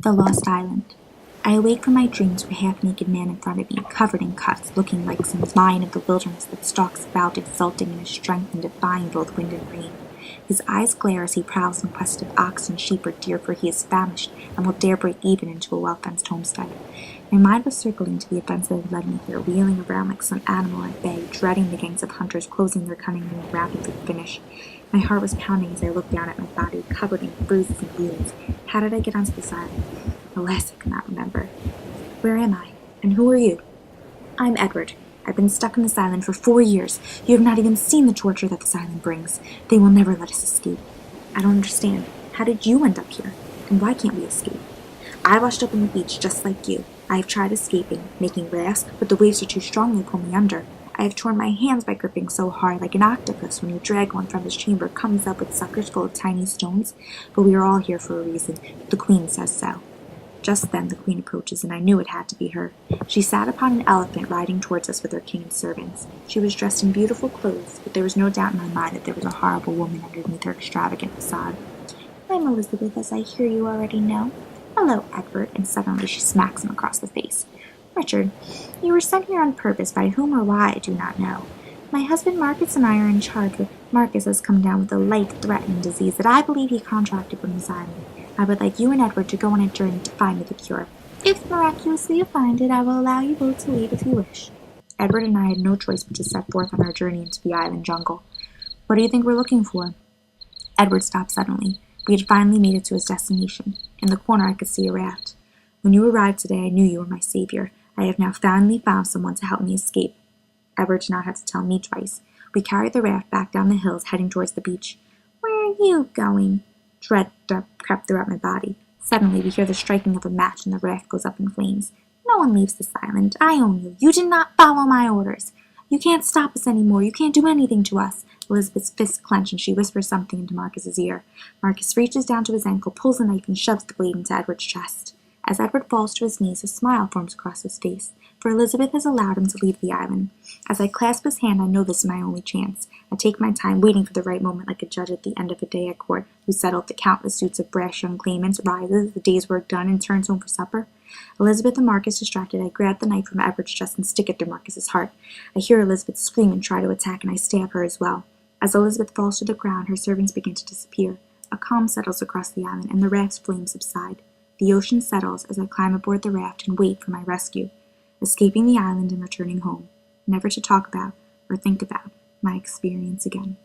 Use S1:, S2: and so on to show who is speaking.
S1: The Lost Island. I awake from my dreams with a half-naked man in front of me, covered in cuts, looking like some lion of the wilderness that stalks about, exulting in his strength and defying both wind and rain. His eyes glare as he prowls in quest of oxen, sheep, or deer, for he is famished and will dare break even into a well-fenced homestead. My mind was circling to the events that had led me here, wheeling around like some animal at bay, dreading the gangs of hunters closing their cunning ring around me for the finish. My heart was pounding as I looked down at my body, covered in bruises and wounds. How did I get onto this island? Alas, I could not remember. Where am I? And who are you? I'm Edward. I've been stuck on this island for 4 years. You have not even seen the torture that this island brings. They will never let us escape. I don't understand. How did you end up here? And why can't we escape? I washed up on the beach just like you. I have tried escaping, making rafts, but the waves are too strong, they pull me under. I have torn my hands by gripping so hard, like an octopus when you drag one from his chamber comes up with suckers full of tiny stones. But we are all here for a reason. The Queen says so. Just then the Queen approaches, and I knew it had to be her. She sat upon an elephant riding towards us with her king and servants. She was dressed in beautiful clothes, but there was no doubt in my mind that there was a horrible woman underneath her extravagant facade. I'm Elizabeth, as I hear you already know. Hello, Edward, and suddenly she smacks him across the face. Richard, you were sent here on purpose, by whom or why I do not know. My husband Marcus and I are in charge, but Marcus has come down with a life-threatening disease that I believe he contracted from his island. I would like you and Edward to go on a journey to find me the cure. If miraculously you find it, I will allow you both to leave if you wish. Edward and I had no choice but to set forth on our journey into the island jungle. What do you think we're looking for? Edward stopped suddenly. We had finally made it to his destination. In the corner I could see a raft. When you arrived today, I knew you were my savior. I have now finally found someone to help me escape. Edward did not have to tell me twice. We carried the raft back down the hills, heading towards the beach. Where are you going? Dread crept throughout my body. Suddenly, we hear the striking of a match, and the raft goes up in flames. No one leaves this island. I own you. You did not follow my orders. You can't stop us anymore. You can't do anything to us. Elizabeth's fists clench, and she whispers something into Marcus's ear. Marcus reaches down to his ankle, pulls a knife, and shoves the blade into Edward's chest. As Edward falls to his knees, a smile forms across his face, for Elizabeth has allowed him to leave the island. As I clasp his hand, I know this is my only chance. I take my time, waiting for the right moment like a judge at the end of a day at court, who settled the countless suits of brash young claimants, rises, the day's work done, and turns home for supper. Elizabeth and Marcus distracted, I grab the knife from Edward's chest and stick it through Marcus's heart. I hear Elizabeth scream and try to attack, and I stab her as well. As Elizabeth falls to the ground, her servants begin to disappear. A calm settles across the island, and the raft's flames subside. The ocean settles as I climb aboard the raft and wait for my rescue, escaping the island and returning home, never to talk about or think about my experience again.